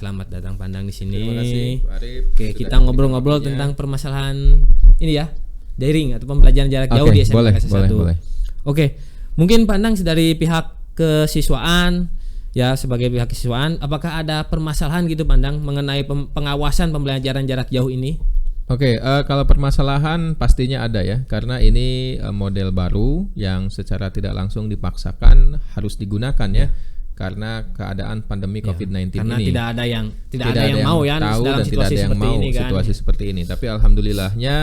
Selamat datang Pandang di sini. Terima kasih, Pak Arif. Oke, kita ngobrol-ngobrol tentang permasalahan ini ya, daring atau pembelajaran jarak jauh di SMK boleh, Kelas 1. boleh. Oke, mungkin Pandang dari pihak kesiswaan ya, sebagai pihak kesiswaan, apakah ada permasalahan gitu Pandang mengenai pengawasan pembelajaran jarak jauh ini? Oke, kalau permasalahan pastinya ada ya, karena ini model baru yang secara tidak langsung dipaksakan harus digunakan ya, karena keadaan pandemi COVID-19 karena ini. tidak ada yang mau ya tahu dalam dan situasi tidak ada yang seperti mau ini kan. situasi seperti ini. Tapi alhamdulillahnya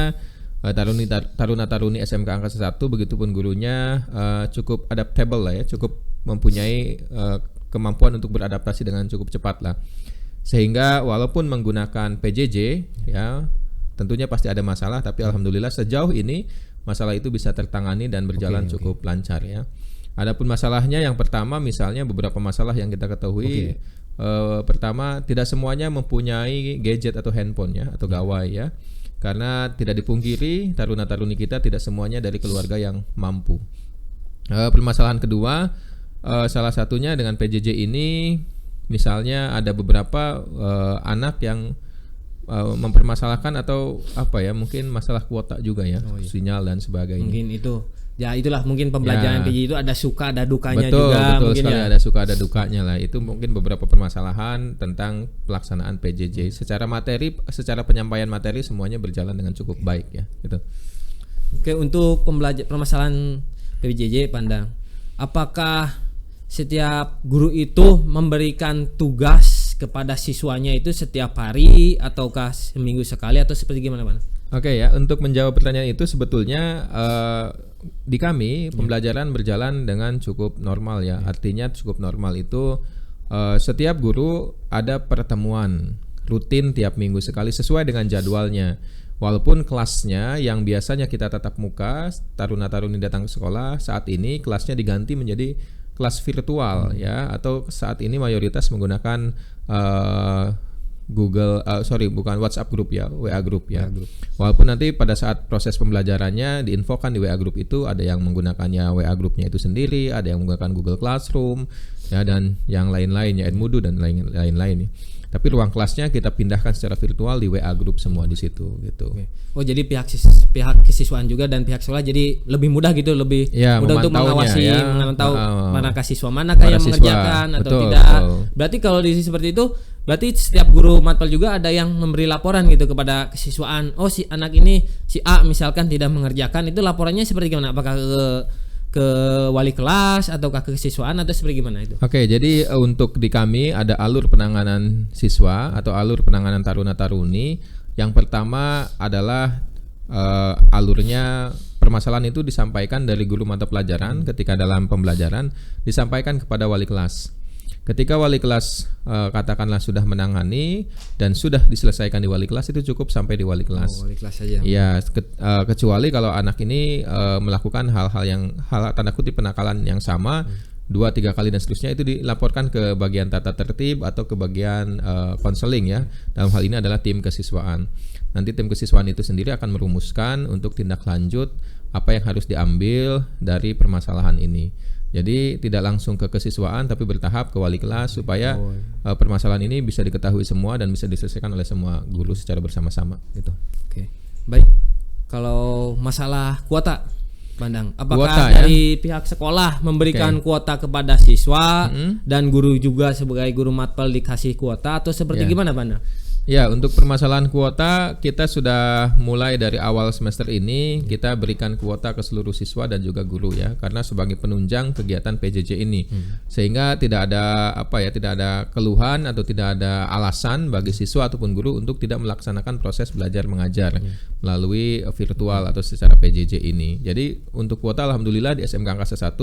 taruna-taruni SMK Angkasa 1 begitupun gurunya cukup adaptable lah ya, cukup mempunyai kemampuan untuk beradaptasi dengan cukup cepat lah. Sehingga walaupun menggunakan PJJ ya, tentunya pasti ada masalah, tapi alhamdulillah sejauh ini masalah itu bisa tertangani dan berjalan cukup lancar ya. Adapun masalahnya yang pertama, misalnya beberapa masalah yang kita ketahui. Pertama, tidak semuanya mempunyai gadget atau handphone ya, atau gawai ya. Karena tidak dipungkiri taruna-taruni kita tidak semuanya dari keluarga yang mampu. Permasalahan kedua, salah satunya dengan PJJ ini, misalnya ada beberapa anak yang mempermasalahkan atau apa ya, mungkin masalah kuota juga ya, sinyal dan sebagainya. Mungkin itu. Ya itulah mungkin pembelajaran PJJ itu ada suka ada dukanya betul, juga. Betul mungkin sekali, ya. ada suka ada dukanya lah. Itu mungkin beberapa permasalahan tentang pelaksanaan PJJ. Secara materi, secara penyampaian materi semuanya berjalan dengan cukup baik ya. Gitu. Oke, untuk permasalahan PJJ Pandang, apakah setiap guru itu memberikan tugas kepada siswanya itu setiap hari ataukah seminggu sekali atau seperti gimana Pandang? Oke ya, untuk menjawab pertanyaan itu sebetulnya di kami pembelajaran berjalan dengan cukup normal ya. Artinya cukup normal itu setiap guru ada pertemuan rutin tiap minggu sekali sesuai dengan jadwalnya. Walaupun kelasnya yang biasanya kita tatap muka, taruna-taruni datang ke sekolah, saat ini kelasnya diganti menjadi kelas virtual ya, atau saat ini mayoritas menggunakan WhatsApp group ya, WA group ya. Walaupun nanti pada saat proses pembelajarannya diinfokan di WA group itu ada yang menggunakannya WA grupnya itu sendiri, ada yang menggunakan Google Classroom ya, dan yang lain-lain ya, Edmodo dan lain-lain. Tapi ruang kelasnya kita pindahkan secara virtual di WA group semua di situ gitu. Oh, jadi pihak kesiswaan juga dan pihak sekolah jadi lebih mudah gitu, lebih mudah untuk mengawasi ya, memantau manakah siswa manakah yang mengerjakan atau tidak. Berarti kalau di seperti itu, berarti setiap guru matpel juga ada yang memberi laporan gitu kepada kesiswaan. Oh, si anak ini si A misalkan tidak mengerjakan, itu laporannya seperti gimana? Apakah ke wali kelas ataukah ke kesiswaan atau seperti gimana itu? Oke, jadi untuk di kami ada alur penanganan siswa atau alur penanganan taruna-taruni. Yang pertama adalah alurnya permasalahan itu disampaikan dari guru mata pelajaran ketika dalam pembelajaran, disampaikan kepada wali kelas. Ketika wali kelas katakanlah sudah menangani dan sudah diselesaikan di wali kelas, itu cukup sampai di wali kelas. Wali kelas saja. Iya, kecuali kalau anak ini melakukan hal tanda kutip penakalan yang sama 2-3 kali dan seterusnya, itu dilaporkan ke bagian tata tertib atau ke bagian konseling ya. Dalam hal ini adalah tim kesiswaan. Nanti tim kesiswaan itu sendiri akan merumuskan untuk tindak lanjut apa yang harus diambil dari permasalahan ini. Jadi tidak langsung ke kesiswaan tapi bertahap ke wali kelas supaya permasalahan ini bisa diketahui semua dan bisa diselesaikan oleh semua guru secara bersama-sama gitu. Oke. Baik. Kalau masalah kuota Pandang, apakah kuota, dari pihak sekolah memberikan kuota kepada siswa dan guru juga sebagai guru matpel dikasih kuota atau seperti gimana Pandang? Ya, untuk permasalahan kuota kita sudah mulai dari awal semester ini kita berikan kuota ke seluruh siswa dan juga guru ya, karena sebagai penunjang kegiatan PJJ ini. Sehingga tidak ada keluhan atau tidak ada alasan bagi siswa ataupun guru untuk tidak melaksanakan proses belajar mengajar melalui virtual atau secara PJJ ini. Jadi untuk kuota alhamdulillah di SMK Angkasa 1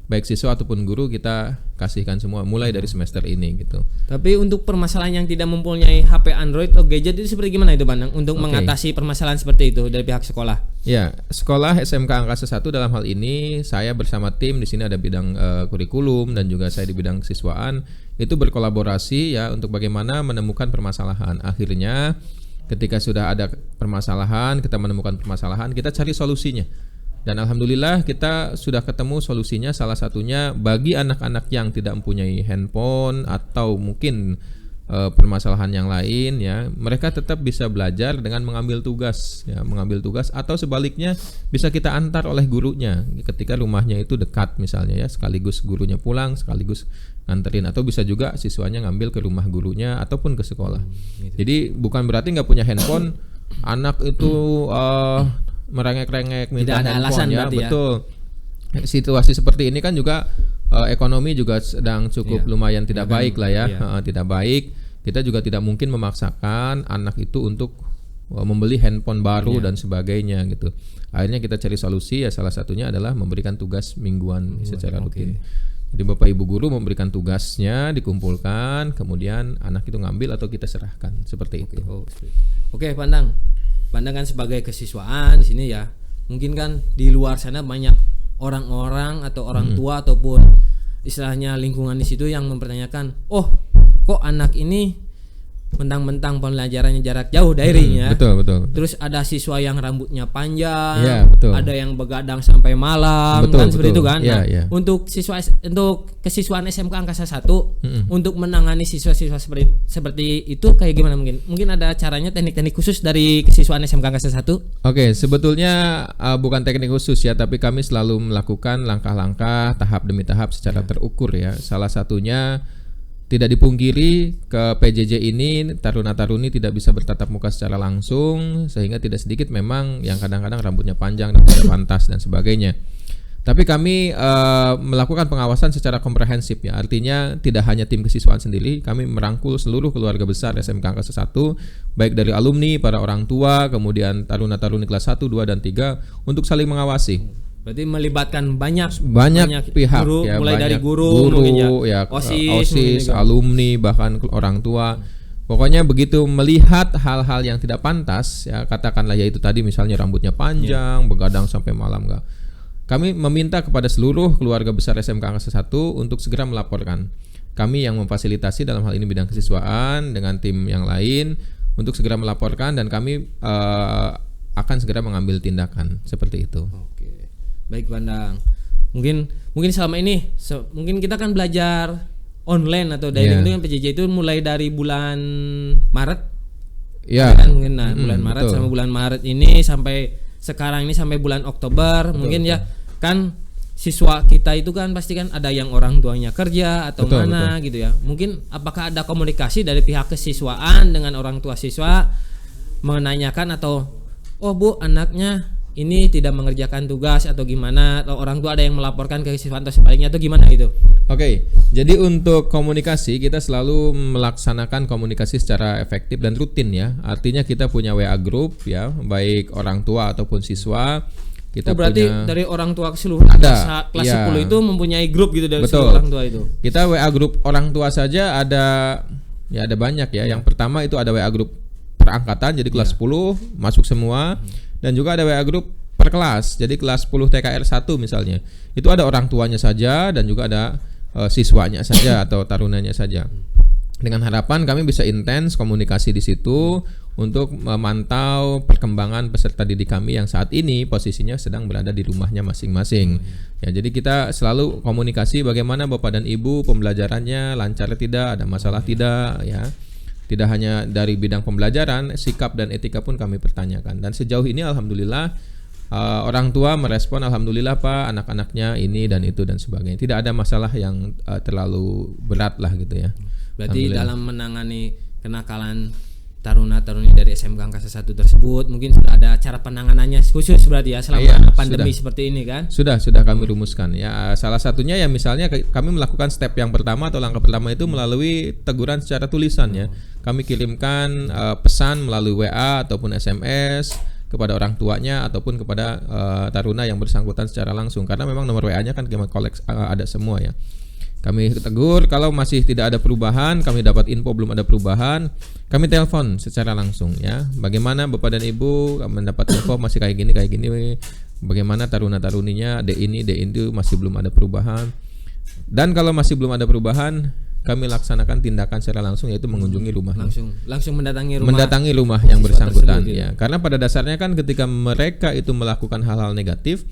baik siswa ataupun guru kita kasihkan semua mulai dari semester ini gitu. Tapi untuk permasalahan yang tidak mempunyai HP Android atau gadget itu seperti gimana itu Pandang untuk mengatasi permasalahan seperti itu dari pihak sekolah? Ya, sekolah SMK Angkasa 1 dalam hal ini saya bersama tim di sini ada bidang kurikulum dan juga saya di bidang kesiswaan itu berkolaborasi ya untuk bagaimana menemukan permasalahan. Akhirnya ketika sudah ada permasalahan, kita menemukan permasalahan, kita cari solusinya. Dan alhamdulillah kita sudah ketemu solusinya, salah satunya bagi anak-anak yang tidak mempunyai handphone atau mungkin permasalahan yang lain ya, mereka tetap bisa belajar dengan mengambil tugas atau sebaliknya bisa kita antar oleh gurunya ketika rumahnya itu dekat misalnya ya, sekaligus gurunya pulang sekaligus nganterin, atau bisa juga siswanya ngambil ke rumah gurunya ataupun ke sekolah. Jadi bukan berarti nggak punya handphone anak itu merengek-rengek minta handphone ya, betul. Situasi seperti ini kan juga ekonomi juga sedang cukup lumayan tidak baik lah ya, tidak baik. Kita juga tidak mungkin memaksakan anak itu untuk membeli handphone baru dan sebagainya gitu. Akhirnya kita cari solusi ya, salah satunya adalah memberikan tugas mingguan secara rutin. Jadi Bapak Ibu guru memberikan tugasnya, dikumpulkan, kemudian anak itu ngambil atau kita serahkan seperti itu. Oke, pandangan sebagai kesiswaan di sini ya. Mungkin kan di luar sana banyak orang-orang atau orang tua ataupun istilahnya lingkungan di situ yang mempertanyakan, oh kok anak ini mentang-mentang pembelajarannya jarak jauh daringnya. Betul. Terus ada siswa yang rambutnya panjang, ada yang begadang sampai malam, seperti itu kan. Untuk kesiswaan SMK Angkasa 1 untuk menangani siswa-siswa seperti itu kayak gimana mungkin? Mungkin ada caranya, teknik-teknik khusus dari kesiswaan SMK Angkasa 1? Oke, sebetulnya bukan teknik khusus ya, tapi kami selalu melakukan langkah-langkah tahap demi tahap secara terukur ya. Salah satunya tidak dipungkiri ke PJJ ini taruna-taruni tidak bisa bertatap muka secara langsung, sehingga tidak sedikit memang yang kadang-kadang rambutnya panjang dan tidak pantas dan sebagainya. Tapi kami melakukan pengawasan secara komprehensif ya, artinya tidak hanya tim kesiswaan sendiri, kami merangkul seluruh keluarga besar SMK Angkasa 1, baik dari alumni, para orang tua, kemudian taruna-taruni kelas 1, 2, dan 3 untuk saling mengawasi. Berarti melibatkan banyak pihak guru, ya, mulai dari guru mungkin ya, OSIS, alumni, bahkan orang tua. Pokoknya begitu melihat hal-hal yang tidak pantas ya, katakanlah ya itu tadi misalnya rambutnya panjang, begadang sampai malam enggak. Kami meminta kepada seluruh keluarga besar SMK Angkasa 1 untuk segera melaporkan. Kami yang memfasilitasi dalam hal ini bidang kesiswaan dengan tim yang lain untuk segera melaporkan, dan kami akan segera mengambil tindakan seperti itu. Oke. Baik Pandang, mungkin selama ini mungkin kita kan belajar online atau daring itu kan PJJ itu mulai dari bulan Maret kan, mungkin bulan Maret sama bulan Maret ini sampai sekarang ini sampai bulan Oktober mungkin ya kan. Siswa kita itu kan pasti kan ada yang orang tuanya kerja atau gitu ya. Mungkin apakah ada komunikasi dari pihak kesiswaan dengan orang tua siswa menanyakan atau oh Bu anaknya ini tidak mengerjakan tugas atau gimana, atau orang tua ada yang melaporkan ke kesiswaan atau sebaliknya atau gimana gitu? Oke, jadi untuk komunikasi kita selalu melaksanakan komunikasi secara efektif dan rutin ya. Artinya kita punya WA group ya, baik orang tua ataupun siswa. Kita berarti punya, dari orang tua keseluruhan kelas 10 itu mempunyai grup gitu dari seluruh orang tua itu. Kita WA group orang tua saja ada banyak ya. Yang pertama itu ada WA group perangkatan, jadi kelas 10 masuk semua. Dan juga ada WA group per kelas, jadi kelas 10 TKR 1 misalnya, itu ada orang tuanya saja dan juga ada siswanya saja atau tarunanya saja. Dengan harapan kami bisa intens komunikasi di situ untuk memantau perkembangan peserta didik kami yang saat ini posisinya sedang berada di rumahnya masing-masing. Ya, jadi kita selalu komunikasi bagaimana Bapak dan Ibu pembelajarannya lancar tidak, ada masalah tidak ya. Tidak hanya dari bidang pembelajaran, sikap dan etika pun kami pertanyakan. Dan sejauh ini alhamdulillah orang tua merespon, alhamdulillah Pak, anak-anaknya ini dan itu dan sebagainya. Tidak ada masalah yang terlalu berat lah gitu ya. Berarti dalam menangani kenakalan taruna-taruni dari SMK Angkasa 1 tersebut mungkin sudah ada cara penanganannya khusus berarti ya selama pandemi seperti ini kan? Sudah kami rumuskan ya. Salah satunya ya misalnya kami melakukan step yang pertama atau langkah pertama itu melalui teguran secara tulisan ya. Kami kirimkan pesan melalui WA ataupun SMS kepada orang tuanya ataupun kepada taruna yang bersangkutan secara langsung, karena memang nomor WA-nya kan kami ada semua ya. Kami tegur, kalau masih tidak ada perubahan, kami dapat info belum ada perubahan, kami telepon secara langsung ya. Bagaimana Bapak dan Ibu mendapat info masih kayak gini, bagaimana taruna-taruninya, D ini itu masih belum ada perubahan. Dan kalau masih belum ada perubahan, kami laksanakan tindakan secara langsung, yaitu mengunjungi rumahnya. Langsung mendatangi rumah yang bersangkutan ya. Karena pada dasarnya kan ketika mereka itu melakukan hal-hal negatif,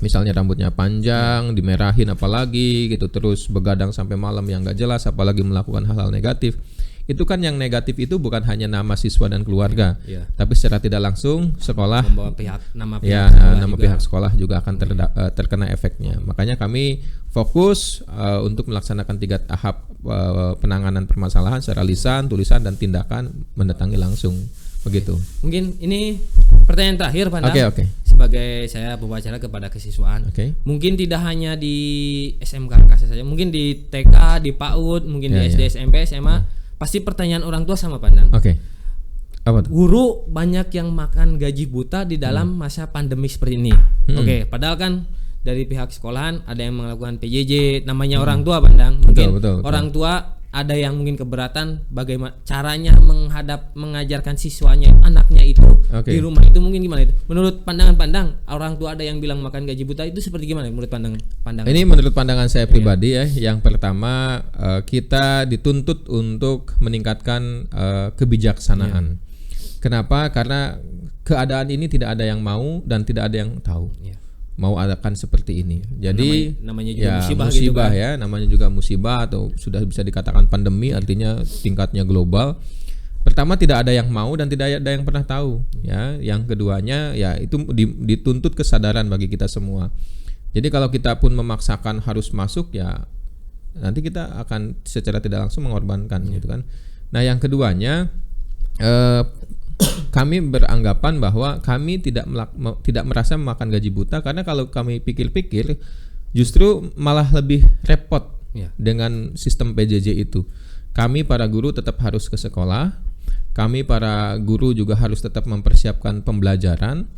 misalnya rambutnya panjang, dimerahin apalagi gitu, terus begadang sampai malam yang gak jelas, apalagi melakukan hal-hal negatif, itu kan yang negatif itu bukan hanya nama siswa dan keluarga, tapi secara tidak langsung sekolah membawa nama pihak sekolah juga akan terkena efeknya. Makanya kami fokus untuk melaksanakan 3 tahap penanganan permasalahan secara lisan, tulisan, dan tindakan mendatangi langsung. Begitu. Mungkin ini pertanyaan terakhir, Pandang. Oke. Sebagai saya berbicara kepada kesiswaan. Mungkin tidak hanya di SMK saja, mungkin di TK, di PAUD, mungkin di SD, SMP, SMA, pasti pertanyaan orang tua sama, Pandang. Apa tuh? Guru banyak yang makan gaji buta di dalam masa pandemi seperti ini. Padahal kan dari pihak sekolahan ada yang melakukan PJJ, namanya orang tua, Pandang. Mungkin betul. Orang tua ada yang mungkin keberatan bagaimana caranya mengajarkan siswanya, anaknya itu di rumah itu mungkin gimana itu? Menurut pandangan orang tua ada yang bilang makan gaji buta itu seperti gimana menurut pandangan? Ini menurut pandangan saya pribadi ya. Yang pertama, kita dituntut untuk meningkatkan kebijaksanaan. Kenapa? Karena keadaan ini tidak ada yang mau dan tidak ada yang tahu. Mau adakan seperti ini. Jadi namanya juga musibah gitu kan? Ya, namanya juga musibah atau sudah bisa dikatakan pandemi, artinya tingkatnya global. Pertama, tidak ada yang mau dan tidak ada yang pernah tahu, ya. Yang keduanya ya itu dituntut kesadaran bagi kita semua. Jadi kalau kita pun memaksakan harus masuk, ya nanti kita akan secara tidak langsung mengorbankan gitu kan. Nah, yang keduanya kami beranggapan bahwa kami tidak merasa memakan gaji buta, karena kalau kami pikir-pikir justru malah lebih repot dengan sistem PJJ itu. Kami para guru tetap harus ke sekolah, kami para guru juga harus tetap mempersiapkan pembelajaran,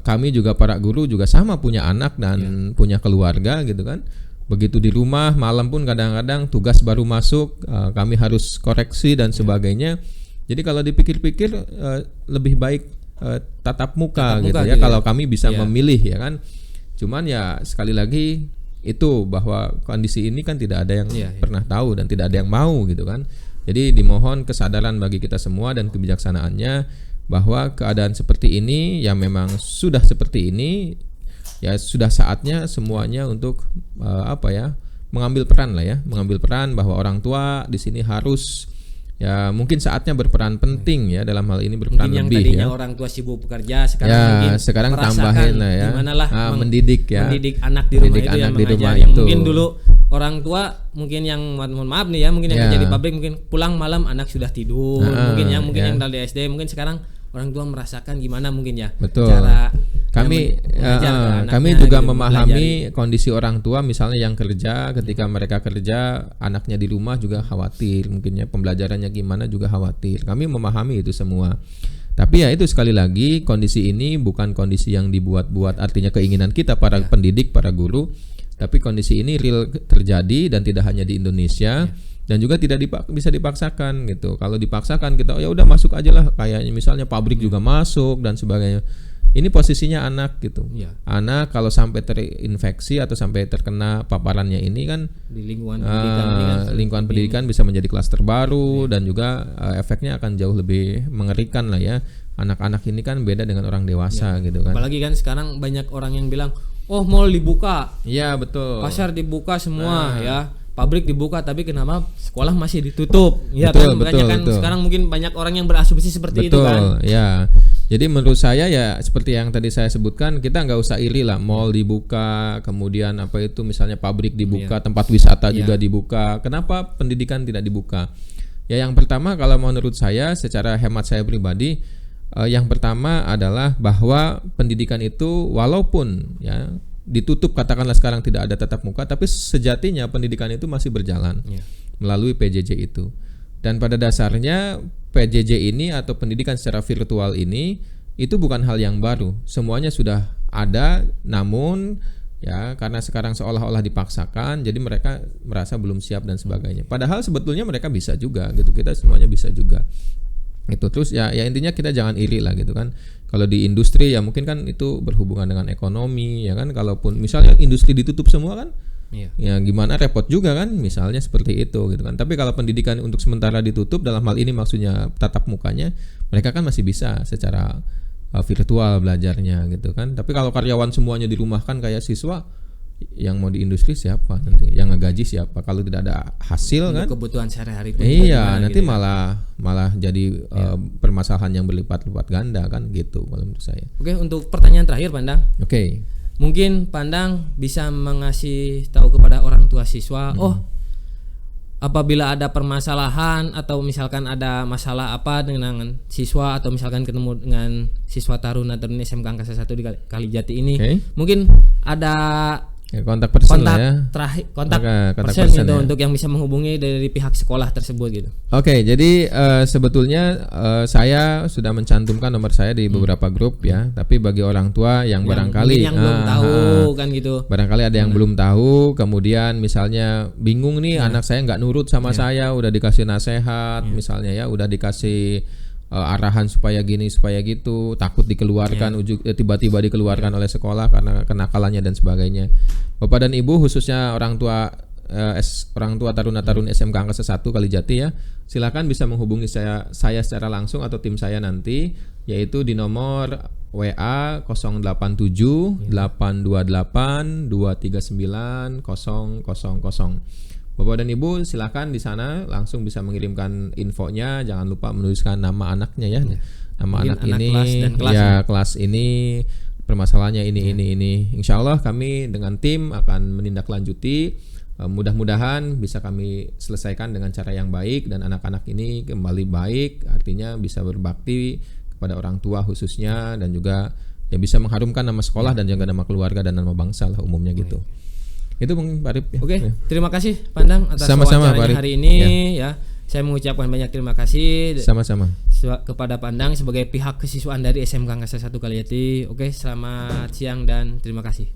kami juga para guru juga sama punya anak dan punya keluarga gitu kan. Begitu di rumah malam pun kadang-kadang tugas baru masuk, kami harus koreksi dan sebagainya. Jadi kalau dipikir-pikir lebih baik tatap muka gitu ya, kalau kami bisa memilih ya kan. Cuman ya sekali lagi itu bahwa kondisi ini kan tidak ada yang pernah tahu dan tidak ada yang mau gitu kan. Jadi dimohon kesadaran bagi kita semua dan kebijaksanaannya bahwa keadaan seperti ini ya memang sudah seperti ini, ya sudah saatnya semuanya untuk mengambil peran lah ya, mengambil peran bahwa orang tua di sini harus ya mungkin saatnya berperan penting ya, dalam hal ini berperan mungkin lebih yang tadinya ya. orang tua sibuk bekerja sekarang tambahin lah ya. Mendidik anak di rumah itu anak di rumah yang itu. Mungkin dulu orang tua mungkin yang mohon maaf nih ya, mungkin yang kerja di pabrik mungkin pulang malam anak sudah tidur, mungkin yang dari SD, mungkin sekarang orang tua merasakan gimana mungkin ya. Betul. Cara kami juga memahami kondisi orang tua misalnya yang kerja, ketika mereka kerja anaknya di rumah juga khawatir, mungkinnya pembelajarannya gimana juga khawatir. Kami memahami itu semua. Tapi ya itu sekali lagi kondisi ini bukan kondisi yang dibuat-buat, artinya keinginan kita para pendidik, para guru, tapi kondisi ini real terjadi dan tidak hanya di Indonesia. Dan juga tidak bisa dipaksakan gitu. Kalau dipaksakan kita ya udah masuk aja lah, kayaknya misalnya pabrik juga masuk dan sebagainya. Ini posisinya anak gitu. Anak kalau sampai terinfeksi atau sampai terkena paparannya ini kan di lingkungan pendidikan bisa menjadi klaster baru dan juga efeknya akan jauh lebih mengerikan lah ya. Anak-anak ini kan beda dengan orang dewasa gitu kan. Apalagi kan sekarang banyak orang yang bilang, "Oh, mall dibuka." Iya, betul. Pasar dibuka semua ya. Pabrik dibuka tapi kenapa sekolah masih ditutup? Ya betul, kan makanya kan betul. Sekarang mungkin banyak orang yang berasumsi seperti itu kan. Ya. Jadi menurut saya ya seperti yang tadi saya sebutkan, kita nggak usah iri lah, mall dibuka, kemudian misalnya pabrik dibuka, tempat wisata juga dibuka. Kenapa pendidikan tidak dibuka? Ya yang pertama kalau menurut saya secara hemat saya pribadi, yang pertama adalah bahwa pendidikan itu walaupun ya ditutup, katakanlah sekarang tidak ada tatap muka, tapi sejatinya pendidikan itu masih berjalan melalui PJJ itu. Dan pada dasarnya PJJ ini atau pendidikan secara virtual ini itu bukan hal yang baru. Semuanya sudah ada, namun ya karena sekarang seolah-olah dipaksakan, jadi mereka merasa belum siap dan sebagainya. Padahal sebetulnya mereka bisa juga gitu, kita semuanya bisa juga. Itu terus ya intinya kita jangan iri lah gitu kan. Kalau di industri ya mungkin kan itu berhubungan dengan ekonomi ya kan. Kalaupun misalnya industri ditutup semua kan, ya gimana, repot juga kan, misalnya seperti itu gitu kan. Tapi kalau pendidikan untuk sementara ditutup, dalam hal ini maksudnya tatap mukanya, mereka kan masih bisa secara virtual belajarnya gitu kan. Tapi kalau karyawan semuanya dirumahkan kayak siswa, yang mau di industri siapa nanti, yang ngegaji siapa kalau tidak ada hasil kan? Kebutuhan sehari-hari. Iya, nanti gitu malah jadi permasalahan yang berlipat-lipat ganda kan gitu kalau menurut saya. Oke, untuk pertanyaan terakhir Pandang. Oke. Mungkin Pandang bisa mengasih tahu kepada orang tua siswa, apabila ada permasalahan atau misalkan ada masalah apa dengan siswa atau misalkan ketemu dengan siswa taruna SMK Angkasa 1 di Kalijati ini, mungkin ada kontak person lah ya. Kontak person gitu ya, untuk yang bisa menghubungi dari pihak sekolah tersebut gitu. Oke, jadi sebetulnya saya sudah mencantumkan nomor saya di beberapa grup ya, tapi bagi orang tua yang barangkali belum tahu kan gitu. Barangkali ada yang belum tahu, kemudian misalnya bingung nih anak saya nggak nurut sama saya, udah dikasih nasihat misalnya ya, udah dikasih arahan supaya gini supaya gitu, takut dikeluarkan tiba-tiba dikeluarkan oleh sekolah karena kenakalannya dan sebagainya. Bapak dan Ibu khususnya orang tua taruna-taruni SMK Angkasa 1 Kalijati ya, silakan bisa menghubungi saya secara langsung atau tim saya nanti, yaitu di nomor WA 087 828 239 000. Bapak dan Ibu silakan di sana langsung bisa mengirimkan infonya. Jangan lupa menuliskan nama anaknya ya. Nama anak ini kelas ini permasalahannya ini. Insya Allah kami dengan tim akan menindaklanjuti. Mudah-mudahan bisa kami selesaikan dengan cara yang baik dan anak-anak ini kembali baik, artinya bisa berbakti kepada orang tua khususnya dan juga yang bisa mengharumkan nama sekolah dan juga nama keluarga dan nama bangsa lah umumnya gitu. Itu mungkin Pak Arif ya. Oke, terima kasih Pandang atas wawancaranya hari ini ya. Saya mengucapkan banyak terima kasih sama-sama kepada Pandang sebagai pihak kesiswaan dari SMK Angkasa 1 Kalijati. Oke, selamat siang dan terima kasih.